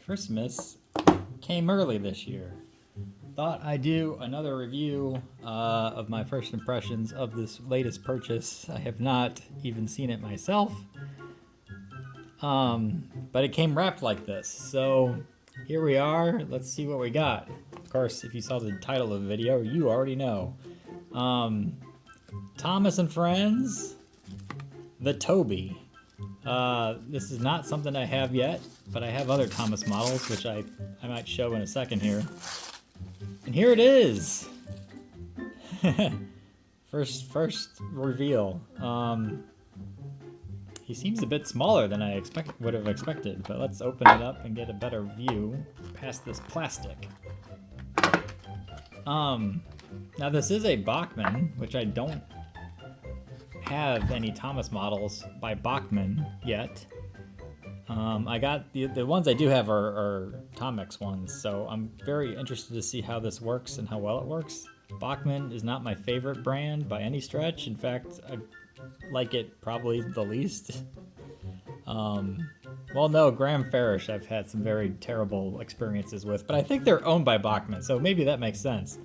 Christmas came early this year. Thought I'd do another review of my first impressions of this latest purchase. I have not even seen it myself, but it came wrapped like this. So here we are. Let's see what we got. Of course, if you saw the title of the video, you already know. Thomas and Friends, the Toby. This is not something I have yet, but I have other Thomas models, which I might show in a second here. And here it is. first reveal. He seems a bit smaller than I would have expected, but let's open it up and get a better view past this plastic. Now this is a Bachmann, which I don't have any Thomas models by Bachmann yet. I got the ones I do have are Tomex ones, so I'm very interested to see how this works and how well it works. Bachmann is not my favorite brand by any stretch. In fact, I like it probably the least. Well, no, Graham Farish I've had some very terrible experiences with, but I think they're owned by Bachmann, so maybe that makes sense.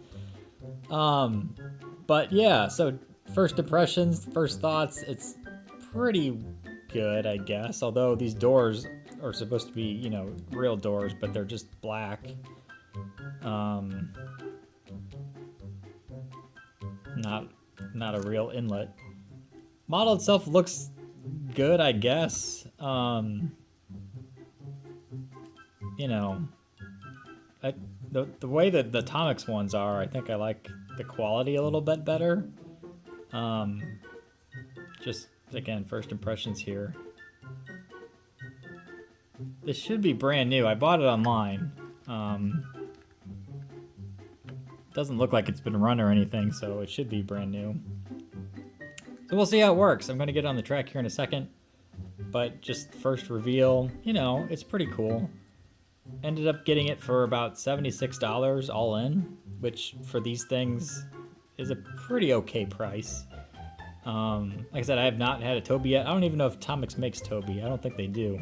But yeah, so first impressions, first thoughts, it's pretty good, I guess. Although these doors are supposed to be, you know, real doors, but they're just black. Not a real inlet. Model itself looks good, I guess. You know, the way that the Tomex ones are, I think I like the quality a little bit better. Just again, first impressions here. This should be brand new. I bought it online. Doesn't look like it's been run or anything, so it should be brand new. So we'll see how it works. I'm going to get on the track here in a second, but just first reveal, you know, it's pretty cool. Ended up getting it for about $76 all in, which for these things is a pretty okay price. Like I said, I have not had a Toby yet. I don't even know if Tomex makes Toby. I don't think they do.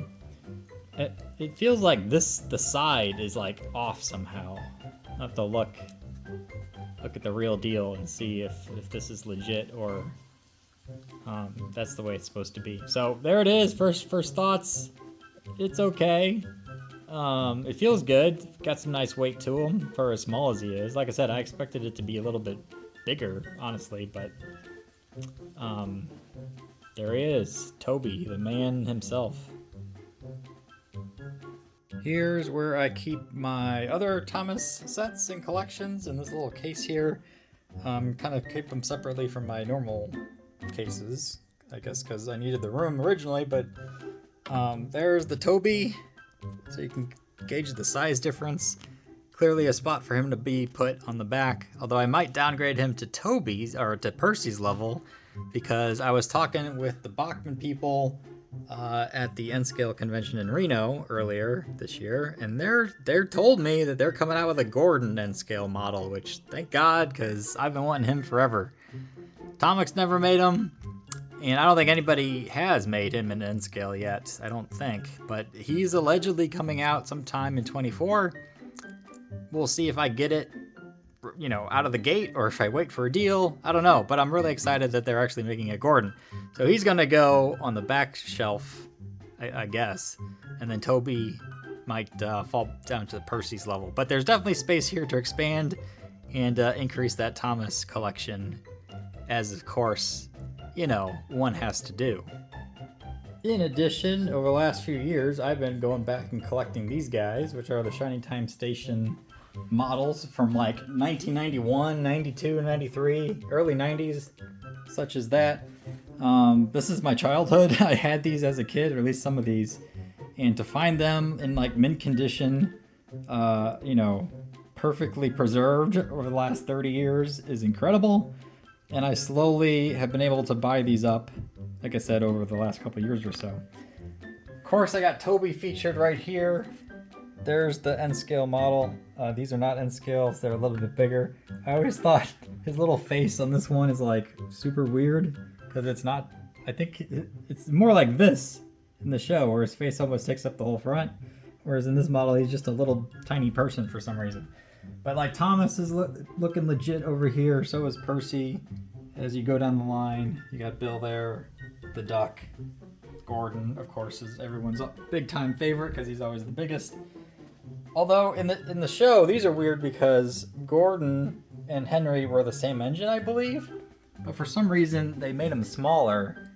It feels like the side is like off somehow. I'll have to look at the real deal and see if this is legit or that's the way it's supposed to be. So there it is. First thoughts. It's okay. It feels good. Got some nice weight to him for as small as he is. Like I said, I expected it to be a little bit bigger, honestly, but there he is, Toby, the man himself. Here's where I keep my other Thomas sets and collections in this little case here. Kind of keep them separately from my normal cases, I guess, because I needed the room originally, but there's the Toby, so you can gauge the size difference. Clearly a spot for him to be put on the back, although I might downgrade him to Toby's or to Percy's level, because I was talking with the Bachmann people at the N-Scale convention in Reno earlier this year, and they're told me that they're coming out with a Gordon N-Scale model, which thank God, because I've been wanting him forever. Tomex never made him, and I don't think anybody has made him an N-Scale yet, I don't think, but he's allegedly coming out sometime in 24. We'll see if I get it, you know, out of the gate or if I wait for a deal. I don't know, but I'm really excited that they're actually making a Gordon. So he's going to go on the back shelf, I guess, and then Toby might fall down to Percy's level. But there's definitely space here to expand and increase that Thomas collection, as of course, you know, one has to do. In addition, over the last few years, I've been going back and collecting these guys, which are the Shining Time Station models from like 1991, 92, 93, early 90s, such as that. This is my childhood. I had these as a kid, or at least some of these, and to find them in like mint condition, you know, perfectly preserved over the last 30 years is incredible. And I slowly have been able to buy these up, like I said, over the last couple years or so. Of course, I got Toby featured right here. There's the N-Scale model. These are not N-Scales, they're a little bit bigger. I always thought his little face on this one is like super weird, because it's not, I think it's more like this in the show, where his face almost takes up the whole front. Whereas in this model, he's just a little tiny person for some reason. But like Thomas is looking legit over here, so is Percy. As you go down the line, you got Bill there, the duck. Gordon, of course, is everyone's big time favorite because he's always the biggest. Although in the show, these are weird because Gordon and Henry were the same engine, I believe. But for some reason, they made him smaller.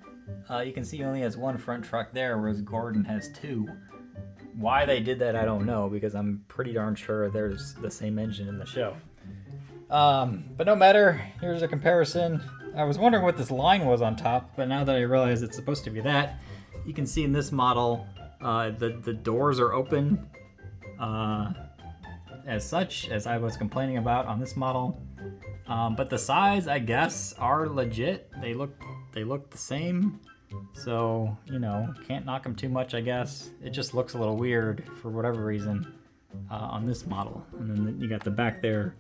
You can see he only has one front truck there, whereas Gordon has two. Why they did that, I don't know, because I'm pretty darn sure there's the same engine in the show. But no matter, here's a comparison. I was wondering what this line was on top, but now that I realize it's supposed to be that, you can see in this model, the doors are open as such, as I was complaining about on this model. But the size, I guess, are legit. They look the same. So, you know, can't knock them too much, I guess. It just looks a little weird for whatever reason on this model. And then you got the back there,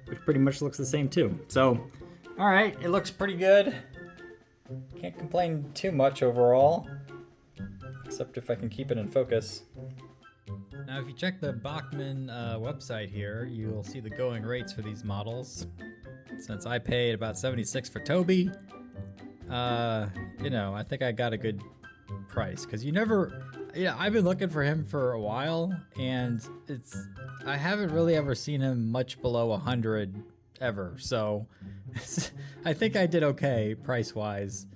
which pretty much looks the same too. So, all right, it looks pretty good. Can't complain too much overall, except if I can keep it in focus. Now, if you check the Bachmann website here, you'll see the going rates for these models. Since I paid about $76 for Toby, you know, I think I got a good price, because I've been looking for him for a while, and I haven't really ever seen him much below 100 ever, so I think I did okay price-wise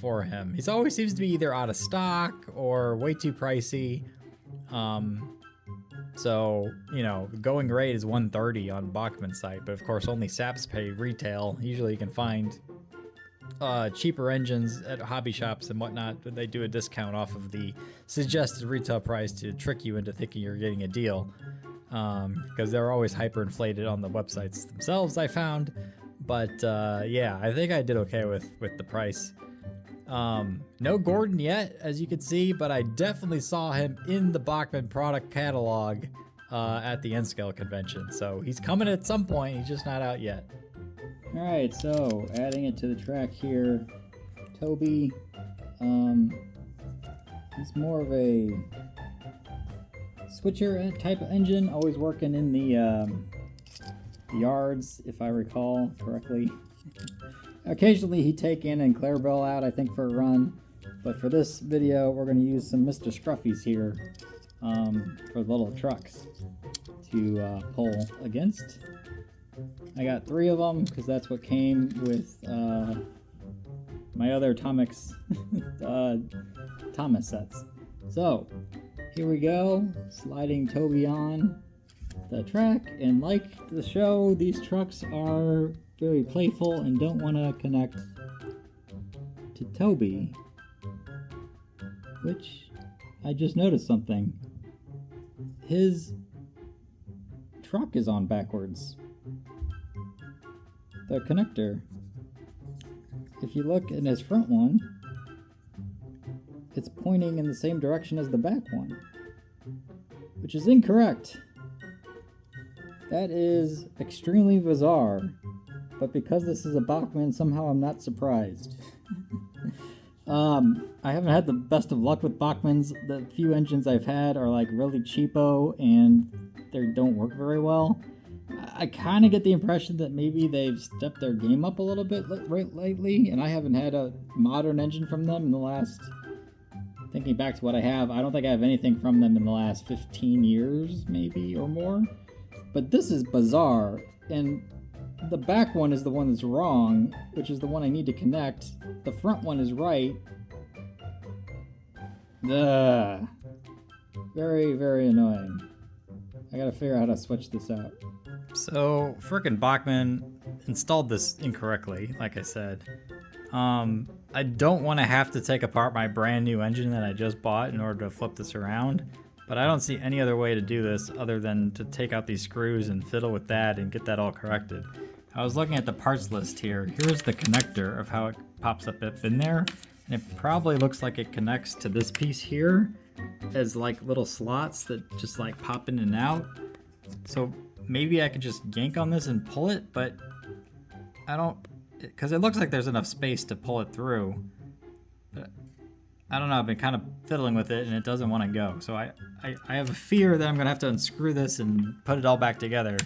for him. He always seems to be either out of stock or way too pricey. So, you know, the going rate is $130 on Bachmann's site, but of course only Saps pay retail. Usually you can find cheaper engines at hobby shops and whatnot. They do a discount off of the suggested retail price to trick you into thinking you're getting a deal, because they're always hyperinflated on the websites themselves, I found. But yeah, I think I did okay with the price. No Gordon yet, as you can see, but I definitely saw him in the Bachmann product catalog at the N-Scale convention. So he's coming at some point, he's just not out yet. Alright, so adding it to the track here, Toby, he's more of a switcher type of engine, always working in the yards, if I recall correctly. Occasionally he'd take in and Clarabelle out, I think, for a run, but for this video we're going to use some Mr. Scruffys here for the little trucks to pull against. I got 3 of them because that's what came with my other Thomas sets. So here we go, sliding Toby on the track, and like the show, these trucks are very playful and don't want to connect to Toby, which I just noticed something. His truck is on backwards. The connector. If you look in his front one, it's pointing in the same direction as the back one, which is incorrect. That is extremely bizarre, but because this is a Bachmann, somehow I'm not surprised. I haven't had the best of luck with Bachmanns. The few engines I've had are like really cheapo and they don't work very well. I kind of get the impression that maybe they've stepped their game up a little bit lately, and I haven't had a modern engine from them in the last, thinking back to what I have, I don't think I have anything from them in the last 15 years maybe or more. But this is bizarre, and the back one is the one that's wrong, which is the one I need to connect. The front one is right. Ugh. Very, very annoying. I gotta figure out how to switch this out. So, frickin' Bachmann installed this incorrectly, like I said. I don't want to have to take apart my brand new engine that I just bought in order to flip this around, but I don't see any other way to do this other than to take out these screws and fiddle with that and get that all corrected. I was looking at the parts list here. Here's the connector of how it pops up in there, and it probably looks like it connects to this piece here as like little slots that just like pop in and out. So maybe I could just yank on this and pull it, but I don't, because it looks like there's enough space to pull it through. But I don't know, I've been kind of fiddling with it and it doesn't want to go. So I have a fear that I'm going to have to unscrew this and put it all back together,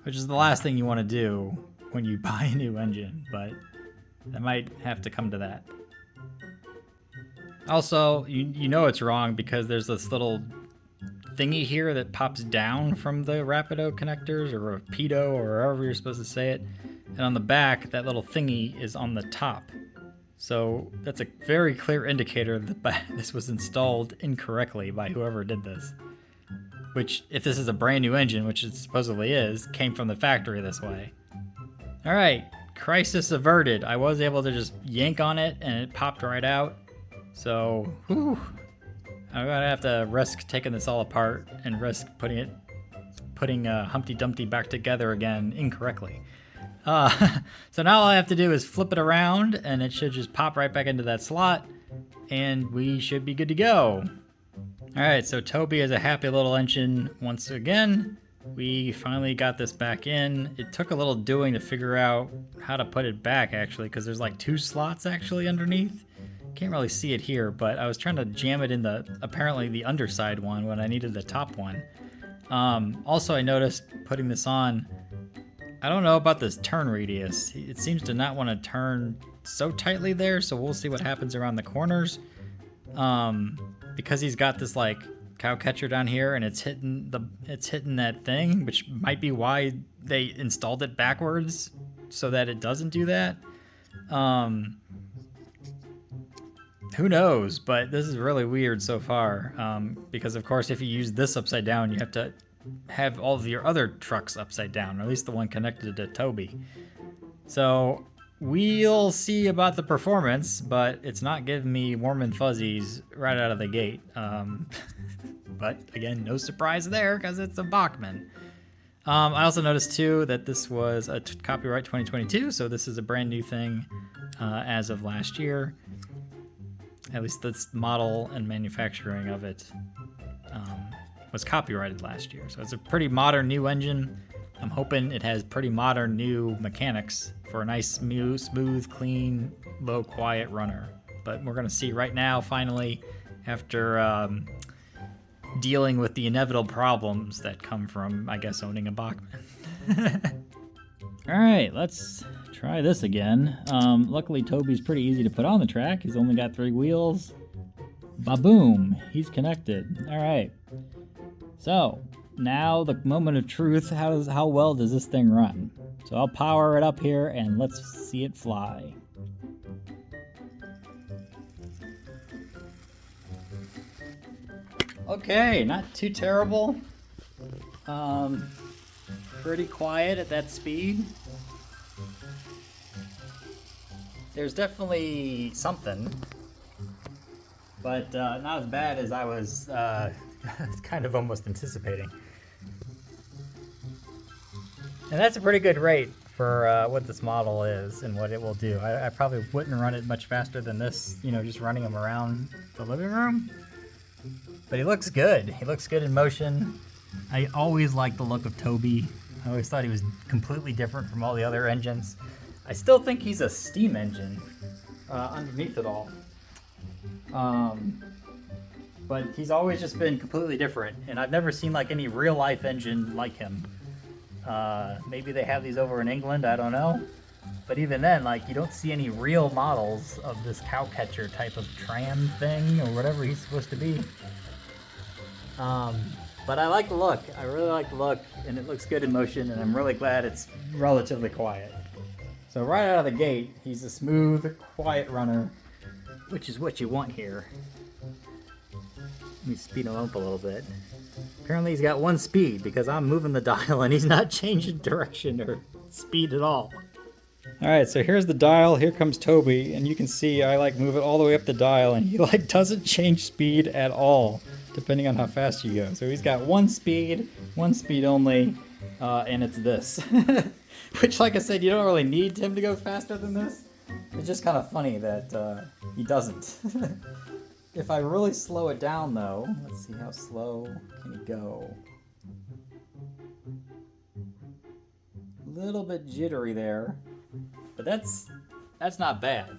which is the last thing you want to do when you buy a new engine, but I might have to come to that. Also, you know it's wrong because there's this little thingy here that pops down from the Rapido connectors, or Rapido, or however you're supposed to say it. And on the back, that little thingy is on the top. So that's a very clear indicator that this was installed incorrectly by whoever did this. Which, if this is a brand new engine, which it supposedly is, came from the factory this way. Alright, crisis averted. I was able to just yank on it and it popped right out. So, whew, I'm gonna have to risk taking this all apart and risk putting Humpty Dumpty back together again incorrectly. So now all I have to do is flip it around and it should just pop right back into that slot and we should be good to go. Alright, so Toby is a happy little engine once again. We finally got this back in. It took a little doing to figure out how to put it back actually, because there's like 2 slots actually underneath. Can't really see it here, but I was trying to jam it in apparently the underside one when I needed the top one. Also I noticed putting this on, I don't know about this turn radius. It seems to not want to turn so tightly there, so we'll see what happens around the corners. Because he's got this like cow catcher down here and it's hitting that thing, which might be why they installed it backwards so that it doesn't do that. Who knows, but this is really weird so far, because of course if you use this upside down, you have to have all of your other trucks upside down, or at least the one connected to Toby. So we'll see about the performance, but it's not giving me warm and fuzzies right out of the gate. But again, no surprise there because it's a Bachmann. I also noticed too that this was a copyright 2022, so this is a brand new thing as of last year. At least this model and manufacturing of it was copyrighted last year. So it's a pretty modern new engine. I'm hoping it has pretty modern new mechanics for a nice, smooth, clean, low, quiet runner. But we're gonna see right now, finally, after dealing with the inevitable problems that come from, I guess, owning a Bachmann. All right, let's try this again. Luckily, Toby's pretty easy to put on the track. He's only got 3 wheels. Ba-boom, he's connected. All right. So now the moment of truth. How well does this thing run? So I'll power it up here and let's see it fly. Okay, not too terrible. Pretty quiet at that speed. There's definitely something, but not as bad as I was kind of almost anticipating. And that's a pretty good rate for what this model is and what it will do. I probably wouldn't run it much faster than this, just running him around the living room. But he looks good. He looks good in motion. I always liked the look of Toby. I always thought he was completely different from all the other engines. I still think he's a steam engine underneath it all. But he's always just been completely different, and I've never seen like any real life engine like him. Maybe they have these over in England, I don't know. But even then, like, you don't see any real models of this cow catcher type of tram thing or whatever he's supposed to be. But I like the look. I really like the look, and it looks good in motion, and I'm really glad it's relatively quiet. So right out of the gate, he's a smooth, quiet runner, which is what you want here. Let me speed him up a little bit. Apparently he's got 1 speed because I'm moving the dial and he's not changing direction or speed at all. Alright, so here's the dial, here comes Toby, and you can see I move it all the way up the dial and he doesn't change speed at all, depending on how fast you go. So he's got 1 speed only, and it's this. Which, like I said, you don't really need him to go faster than this. It's just kind of funny that he doesn't. If I really slow it down though, let's see, how slow can he go? A little bit jittery there, but that's not bad.